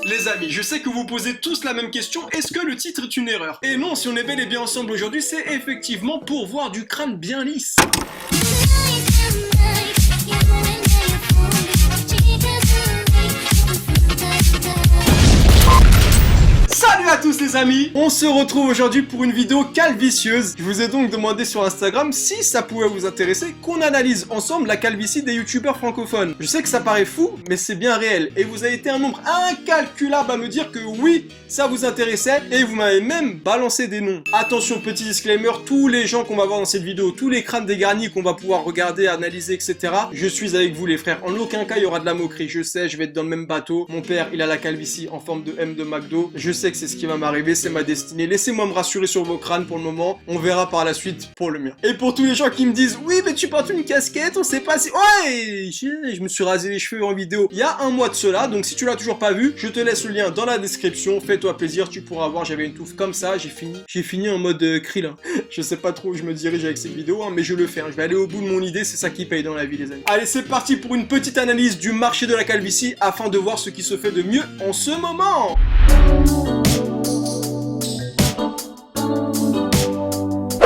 Les amis, je sais que vous posez tous la même question, est-ce que le titre est une erreur? Et non, si on est bel et bien ensemble aujourd'hui, c'est effectivement pour voir du crâne bien lisse. Salut à tous les amis, on se retrouve aujourd'hui pour une vidéo calvitieuse. Je vous ai donc demandé sur Instagram si ça pouvait vous intéresser qu'on analyse ensemble la calvitie des youtubeurs francophones. Je sais que ça paraît fou, mais c'est bien réel. Et vous avez été un nombre incalculable à me dire que oui, ça vous intéressait. Et vous m'avez même balancé des noms. Attention, petit disclaimer, tous les gens qu'on va voir dans cette vidéo, tous les crânes dégarnis qu'on va pouvoir regarder, analyser, etc. Je suis avec vous les frères. En aucun cas il y aura de la moquerie. Je sais, je vais être dans le même bateau. Mon père, il a la calvitie en forme de M de McDo. Je sais que c'est ce qui va m'arriver, c'est ma destinée. Laissez-moi me rassurer sur vos crânes pour le moment. On verra par la suite pour le mien. Et pour tous les gens qui me disent oui mais tu portes une casquette, on sait pas si... Ouais, je me suis rasé les cheveux en vidéo il y a un mois de cela. Donc si tu l'as toujours pas vu, je te laisse le lien dans la description. Fais-toi plaisir, tu pourras voir. J'avais une touffe comme ça, j'ai fini en mode krill. Je sais pas trop où je me dirige avec cette vidéo, hein, mais je le fais. Je vais aller au bout de mon idée, c'est ça qui paye dans la vie les amis. Allez, c'est parti pour une petite analyse du marché de la calvitie afin de voir ce qui se fait de mieux en ce moment.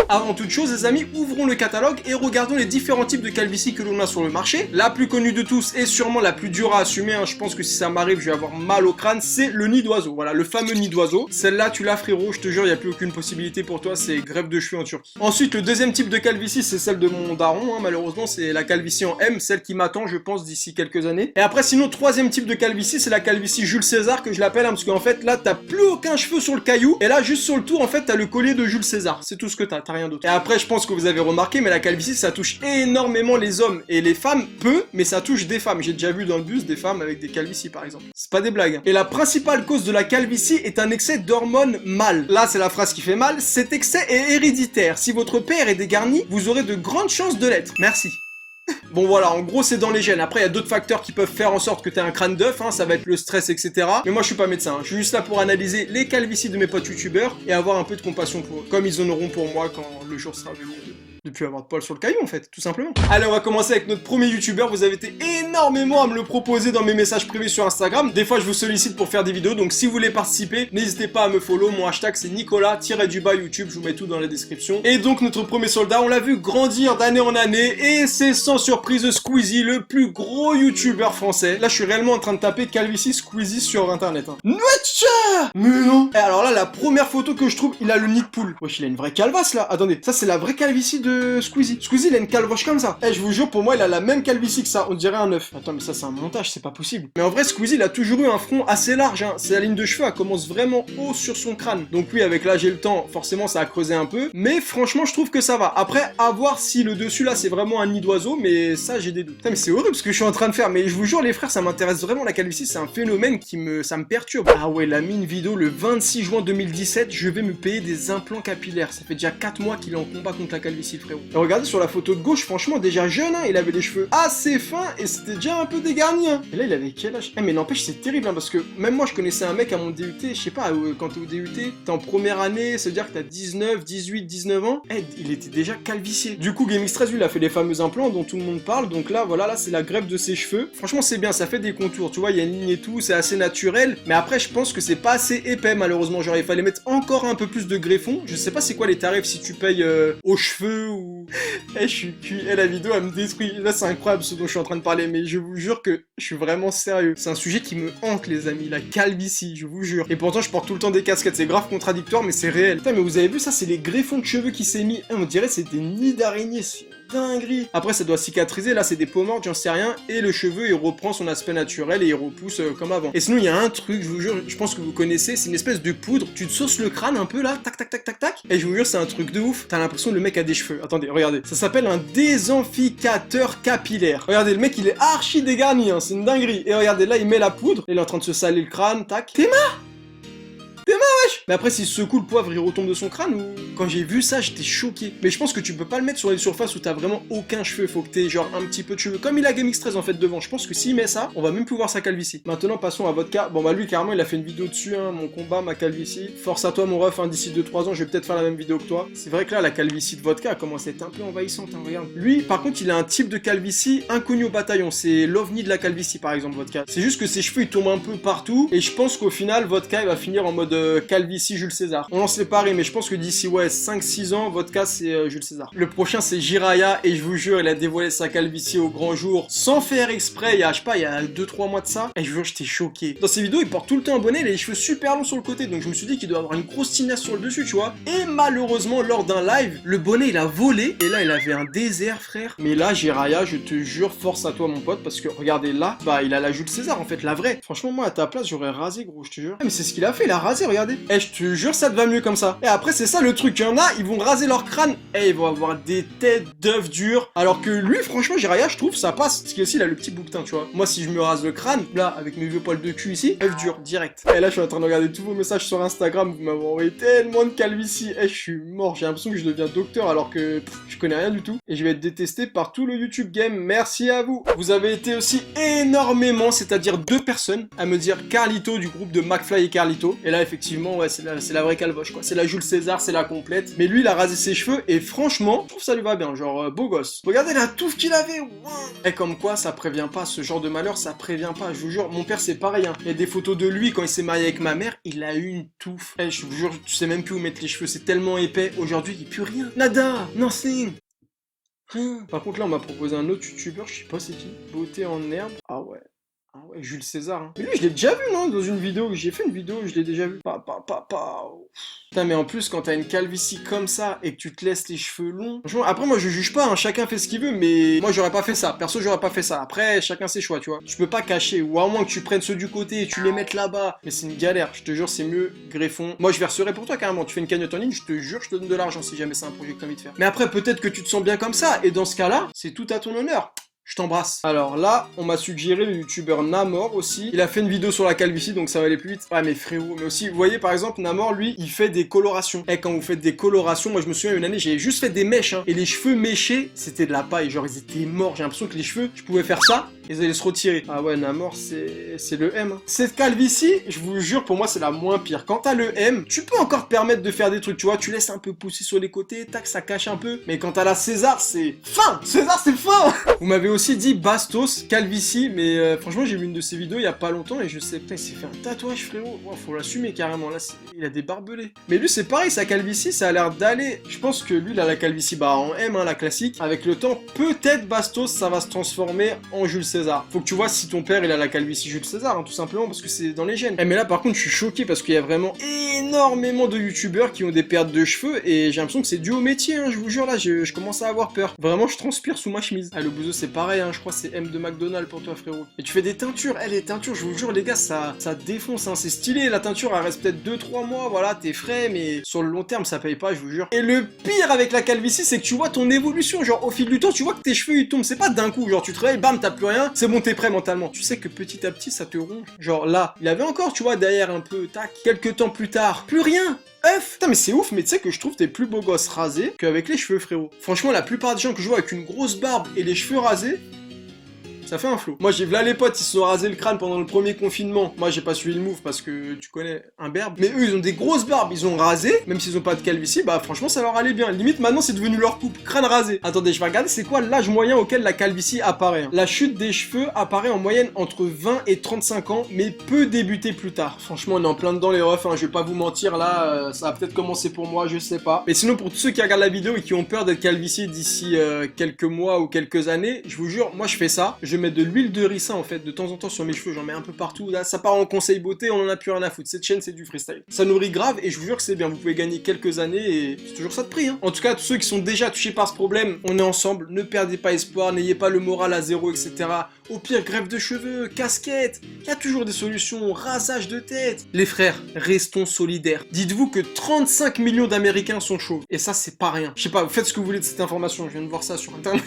Avant toute chose les amis, ouvrons le catalogue et regardons les différents types de calvitie que l'on a sur le marché. La plus connue de tous et sûrement la plus dure à assumer, hein, je pense que si ça m'arrive je vais avoir mal au crâne, c'est le nid d'oiseau. Voilà, le fameux nid d'oiseau. Celle-là tu l'as frérot, je te jure, il n'y a plus aucune possibilité pour toi, c'est greffe de cheveux en Turquie. Ensuite, le deuxième type de calvitie, c'est celle de mon daron, hein, malheureusement c'est la calvitie en M, celle qui m'attend je pense d'ici quelques années. Et après sinon, troisième type de calvitie, c'est la calvitie Jules César que je l'appelle, hein, parce qu'en fait là t'as plus aucun cheveu sur le caillou, et là juste sur le tour en fait t'as le collier de Jules César, c'est tout ce que t'as rien d'autre. Et après je pense que vous avez remarqué, mais la calvitie ça touche énormément les hommes et les femmes peu, mais ça touche des femmes. J'ai déjà vu dans le bus des femmes avec des calvities par exemple. C'est pas des blagues. Et la principale cause de la calvitie est un excès d'hormones mâles. Là c'est la phrase qui fait mal, cet excès est héréditaire. Si votre père est dégarni, vous aurez de grandes chances de l'être. Merci. Bon voilà, en gros c'est dans les gènes. Après il y a d'autres facteurs qui peuvent faire en sorte que tu aies un crâne d'œuf, hein, ça va être le stress, etc. Mais moi je suis pas médecin, hein. Je suis juste là pour analyser les calvities de mes potes youtubeurs et avoir un peu de compassion pour eux, comme ils en auront pour moi quand le jour sera venu de plus avoir de poils sur le caillou en fait, tout simplement. Allez, on va commencer avec notre premier youtubeur. Vous avez été énormément à me le proposer dans mes messages privés sur Instagram. Des fois je vous sollicite pour faire des vidéos, donc si vous voulez participer, n'hésitez pas à me follow. Mon hashtag c'est Nicolas-du-bas YouTube, je vous mets tout dans la description. Et donc notre premier soldat, on l'a vu grandir d'année en année, et c'est sans surprise Squeezie, le plus gros youtubeur français. Là je suis réellement en train de taper calvitie Squeezie sur internet, hein. Mais non. Et alors là, la première photo que je trouve, il a le nid de poule. Wesh, il a une vraie calvasse là. Attendez, ça c'est la vraie calvitie de Squeezie. Squeezie, il a une calvoche comme ça. Eh, je vous jure, pour moi, il a la même calvitie que ça. On dirait un œuf. Attends, mais ça c'est un montage, c'est pas possible. Mais en vrai, Squeezie, il a toujours eu un front assez large, hein. C'est la ligne de cheveux, elle commence vraiment haut sur son crâne. Donc oui, avec l'âge et le temps, forcément, ça a creusé un peu. Mais franchement, je trouve que ça va. Après, à voir si le dessus là, c'est vraiment un nid d'oiseau. Mais ça, j'ai des doutes. Putain, mais c'est horrible ce que je suis en train de faire. Mais je vous jure, les frères, ça m'intéresse vraiment la calvitie. C'est un phénomène ça me perturbe. Ah ouais, la mine vidéo le 26 juin 2017, je vais me payer des implants capillaires. Ça fait déjà 4 mois qu'il est en combat contre la calvitie, le frérot. Et regardez sur la photo de gauche, franchement, déjà jeune, hein, il avait les cheveux assez fins et c'était déjà un peu dégarni, hein. Et là, il avait quel âge? Eh, mais n'empêche, c'est terrible, hein, parce que même moi, je connaissais un mec à mon DUT, je sais pas, quand t'es au DUT, t'es en première année, ça veut dire que t'as 19, 18, 19 ans. Eh, il était déjà calvicié. Du coup, GameX13, lui, il a fait les fameux implants dont tout le monde parle. Donc là, voilà, là, c'est la greffe de ses cheveux. Franchement, c'est bien, ça fait des contours, tu vois, il y a une ligne et tout, c'est assez naturel. Mais après, je pense que c'est pas assez épais, malheureusement. Genre, il fallait mettre encore un peu plus de greffons. Je sais pas c'est quoi les tarifs si tu payes aux cheveux ou... Eh, je suis cuit. Eh, la vidéo, elle me détruit. Là, c'est incroyable ce dont je suis en train de parler, mais je vous jure que je suis vraiment sérieux. C'est un sujet qui me hante, les amis. La calvitie, je vous jure. Et pourtant, je porte tout le temps des casquettes. C'est grave contradictoire, mais c'est réel. Putain, mais vous avez vu ça? C'est les greffons de cheveux qui s'est mis. Eh, on dirait c'est des nids d'araignées. Dinguerie. Après ça doit cicatriser, là c'est des peaux mortes, j'en sais rien, et le cheveu il reprend son aspect naturel et il repousse comme avant. Et sinon il y a un truc, je vous jure, je pense que vous connaissez, c'est une espèce de poudre, tu te sauces le crâne un peu là, tac tac tac tac tac, et je vous jure c'est un truc de ouf, t'as l'impression que le mec a des cheveux. Attendez, regardez, ça s'appelle un désamplificateur capillaire. Regardez, le mec il est archi dégarni, hein, c'est une dinguerie. Et regardez là il met la poudre, et il est en train de se saler le crâne, tac. T'es marre? Mais après, s'il secoue le poivre, il retombe de son crâne ou... Quand j'ai vu ça, j'étais choqué. Mais je pense que tu peux pas le mettre sur les surfaces où t'as vraiment aucun cheveu. Faut que t'aies genre un petit peu de cheveux. Comme il a Game X13 en fait devant. Je pense que s'il met ça, on va même plus voir sa calvitie. Maintenant, passons à Vodka. Bon bah lui, carrément, il a fait une vidéo dessus, hein, mon combat, ma calvitie. Force à toi, mon ref, hein, d'ici 2-3 ans, je vais peut-être faire la même vidéo que toi. C'est vrai que là, la calvitie de Vodka commence à être un peu envahissante, hein, regarde. Lui, par contre, il a un type de calvitie inconnu au bataillon. C'est l'ovni de la calvitie, par exemple, Vodka. C'est juste que ses cheveux, ils tombent un peu partout. Et je pense qu'au final, Vodka, il va finir en mode calvitie Jules César. On lance les paris, mais je pense que d'ici, ouais, 5-6 ans, Vodka, c'est Jules César. Le prochain, c'est Jiraya, et je vous jure, il a dévoilé sa calvitie au grand jour, sans faire exprès, il y a, je sais pas, il y a 2-3 mois de ça. Et je vous jure, j'étais choqué. Dans ses vidéos, il porte tout le temps un bonnet, il a les cheveux super longs sur le côté, donc je me suis dit qu'il doit avoir une grosse tignasse sur le dessus, tu vois. Et malheureusement, lors d'un live, le bonnet, il a volé, et là, il avait un désert, frère. Mais là, Jiraya, je te jure, force à toi, mon pote, parce que regardez là, bah, il a la Jules César, en fait, la vraie. Franchement, moi, à ta place, j'aurais rasé, gros, je te jure. Mais c'est ce qu'il a fait, il a rasé, regardez. Eh, je te jure, ça te va mieux comme ça. Et après, c'est ça le truc, il y en a, ils vont raser leur crâne, et ils vont avoir des têtes d'œufs durs. Alors que lui, franchement, Jiraya, je trouve, ça passe. Parce qu'il a le petit bouquetin, tu vois. Moi, si je me rase le crâne, là, avec mes vieux poils de cul ici, œuf dur, direct. Et là, je suis en train de regarder tous vos messages sur Instagram, vous m'avez envoyé tellement de calvitie. Eh, je suis mort, j'ai l'impression que je deviens docteur alors que je connais rien du tout. Et je vais être détesté par tout le YouTube game. Merci à vous. Vous avez été aussi énormément, c'est-à-dire 2 personnes, à me dire Carlito du groupe de McFly et Carlito. Et là, effectivement, ouais, c'est la vraie calvoche, quoi. C'est la Jules César, c'est la complète. Mais lui, il a rasé ses cheveux et franchement, je trouve ça lui va bien, genre beau gosse. Regardez la touffe qu'il avait. Wow. Et comme quoi, ça prévient pas, ce genre de malheur, ça prévient pas. Je vous jure, mon père, c'est pareil. Hein. Il y a des photos de lui quand il s'est marié avec ma mère, il a eu une touffe. Et je vous jure, tu sais même plus où mettre les cheveux, c'est tellement épais. Aujourd'hui, il n'y a plus rien. Nada, nothing. Par contre, là, on m'a proposé un autre youtubeur, je sais pas c'est qui. Beauté en herbe. Ah ouais. Ah ouais, Jules César. Hein. Mais lui, je l'ai déjà vu, non? Dans une vidéo. J'ai fait une vidéo où je l'ai déjà vu. Putain, mais en plus, quand t'as une calvitie comme ça et que tu te laisses les cheveux longs. Franchement, après, moi, je juge pas, hein, chacun fait ce qu'il veut, mais moi, j'aurais pas fait ça. Perso, j'aurais pas fait ça. Après, chacun ses choix, tu vois. Tu peux pas cacher, ou à moins que tu prennes ceux du côté et tu les mettes là-bas. Mais c'est une galère, je te jure, c'est mieux greffon. Moi, je verserai pour toi carrément. Tu fais une cagnotte en ligne, je te jure, je te donne de l'argent si jamais c'est un projet que t'as envie de faire. Mais après, peut-être que tu te sens bien comme ça, et dans ce cas-là, c'est tout à ton honneur. Je t'embrasse. Alors là, on m'a suggéré le youtubeur Namor aussi. Il a fait une vidéo sur la calvitie, donc ça va aller plus vite. Ouais, mais frérot, mais aussi, vous voyez, par exemple, Namor, lui, il fait des colorations. Et quand vous faites des colorations, moi, je me souviens, une année, j'ai juste fait des mèches, hein. Et les cheveux méchés, c'était de la paille. Genre, ils étaient morts. J'ai l'impression que les cheveux, je pouvais faire ça, et ils allaient se retirer. Ah ouais, Namor, c'est le M. Hein. Cette calvitie, je vous jure, pour moi, c'est la moins pire. Quand t'as le M, tu peux encore te permettre de faire des trucs, tu vois. Tu laisses un peu pousser sur les côtés, tac, ça cache un peu. Mais quand t'as la César, c'est fin. César, c'est fin. Vous m'avez aussi dit Bastos, calvitie, mais franchement j'ai vu une de ses vidéos il y a pas longtemps et je sais, putain il s'est fait un tatouage frérot, wow, faut l'assumer carrément, là il a des barbelés. Mais lui c'est pareil, sa calvitie ça a l'air d'aller, je pense que lui il a la calvitie bah en M, hein, la classique, avec le temps peut-être Bastos ça va se transformer en Jules César. Faut que tu vois si ton père il a la calvitie Jules César, hein, tout simplement parce que c'est dans les gènes. Mais là par contre je suis choqué parce qu'il y a vraiment énormément de youtubeurs qui ont des pertes de cheveux et j'ai l'impression que c'est dû au métier, hein, je vous jure là je commence à avoir peur. Vraiment je transpire sous ma chemise. Ah le bouseux c'est pareil, hein, je crois c'est M de McDonald's pour toi frérot. Et tu fais des teintures, les teintures, je vous jure les gars, ça défonce, hein, c'est stylé, la teinture elle reste peut-être 2-3 mois, voilà, t'es frais, mais sur le long terme ça paye pas, je vous jure. Et le pire avec la calvitie, c'est que tu vois ton évolution, genre au fil du temps, tu vois que tes cheveux ils tombent, c'est pas d'un coup, genre tu te réveilles, bam, t'as plus rien, c'est bon, t'es prêt mentalement. Tu sais que petit à petit ça te ronge. Genre là, il avait encore, tu vois, derrière un peu, tac, quelques temps plus tard, plus rien. Putain mais c'est ouf, mais tu sais que je trouve t'es plus beau gosse rasé qu'avec les cheveux frérot. Franchement la plupart des gens que je vois avec une grosse barbe et les cheveux rasés, ça fait un flow. Moi j'ai vu là les potes, ils se sont rasés le crâne pendant le premier confinement. Moi j'ai pas suivi le move parce que tu connais un berbe. Mais eux ils ont des grosses barbes, ils ont rasé, même s'ils ont pas de calvitie, bah franchement ça leur allait bien. Limite maintenant c'est devenu leur coupe, crâne rasé. Attendez, je vais regarder c'est quoi l'âge moyen auquel la calvitie apparaît. La chute des cheveux apparaît en moyenne entre 20 et 35 ans, mais peut débuter plus tard. Franchement on est en plein dedans les refs, hein. Je vais pas vous mentir là, ça va peut-être commencer pour moi, je sais pas. Mais sinon pour tous ceux qui regardent la vidéo et qui ont peur d'être calvifiés d'ici quelques mois ou quelques années, je vous jure, moi je fais ça. Je mets de l'huile de ricin en fait de temps en temps sur mes cheveux, j'en mets un peu partout, là ça part en conseil beauté, on en a plus rien à foutre, cette chaîne c'est du freestyle. Ça nourrit grave et je vous jure que c'est bien, vous pouvez gagner quelques années et c'est toujours ça de prix hein. En tout cas, tous ceux qui sont déjà touchés par ce problème, on est ensemble, ne perdez pas espoir, n'ayez pas le moral à zéro, etc. Au pire, greffe de cheveux, casquette, il y a toujours des solutions, rasage de tête. Les frères, restons solidaires. Dites-vous que 35 millions d'Américains sont chauves, et ça c'est pas rien. Je sais pas, faites ce que vous voulez de cette information, je viens de voir ça sur internet.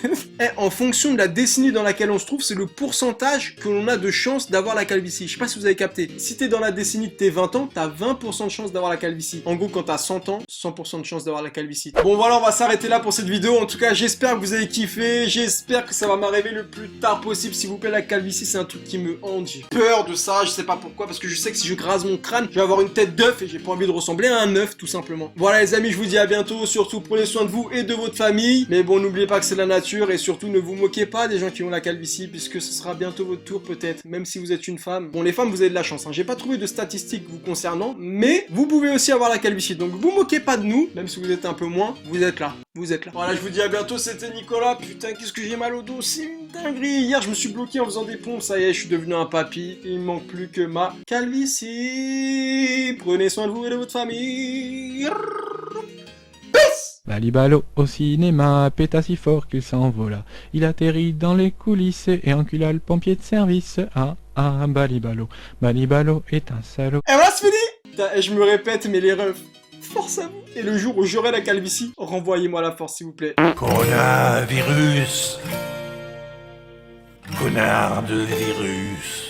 En fonction de la décennie dans laquelle on se trouve, trouve, c'est le pourcentage que l'on a de chance d'avoir la calvitie. Je sais pas si vous avez capté. Si t'es dans la décennie de tes 20 ans, t'as 20% de chance d'avoir la calvitie. En gros, quand t'as 100 ans, 100% de chance d'avoir la calvitie. Bon voilà, on va s'arrêter là pour cette vidéo. En tout cas, j'espère que vous avez kiffé. J'espère que ça va m'arriver le plus tard possible. S'il vous plaît, la calvitie, c'est un truc qui me hante. J'ai peur de ça, je sais pas pourquoi, parce que je sais que si je grase mon crâne, je vais avoir une tête d'œuf et j'ai pas envie de ressembler à un œuf, tout simplement. Voilà les amis, je vous dis à bientôt. Surtout, prenez soin de vous et de votre famille. Mais bon, n'oubliez pas que c'est la nature et surtout, ne vous moquez pas des gens qui ont la calvitie, puisque ce sera bientôt votre tour peut-être, même si vous êtes une femme. Bon, les femmes, vous avez de la chance, hein. J'ai pas trouvé de statistiques vous concernant, mais vous pouvez aussi avoir la calvitie. Donc, vous moquez pas de nous, même si vous êtes un peu moins, vous êtes là. Vous êtes là. Voilà, je vous dis à bientôt, c'était Nicolas. Putain, qu'est-ce que j'ai mal au dos, c'est une dinguerie. Hier, je me suis bloqué en faisant des pompes. Ça y est, je suis devenu un papy. Il me manque plus que ma calvitie. Prenez soin de vous et de votre famille. Peace. Balibalo au cinéma péta si fort qu'il s'envola. Il atterrit dans les coulisses et encula le pompier de service. Ah, ah, Balibalo. Balibalo est un salaud. Et voilà, c'est fini. Putain, et je me répète, mais les refs, force à vous. Et le jour où j'aurai la calvitie, renvoyez-moi la force, s'il vous plaît. Coronavirus. Connard de virus.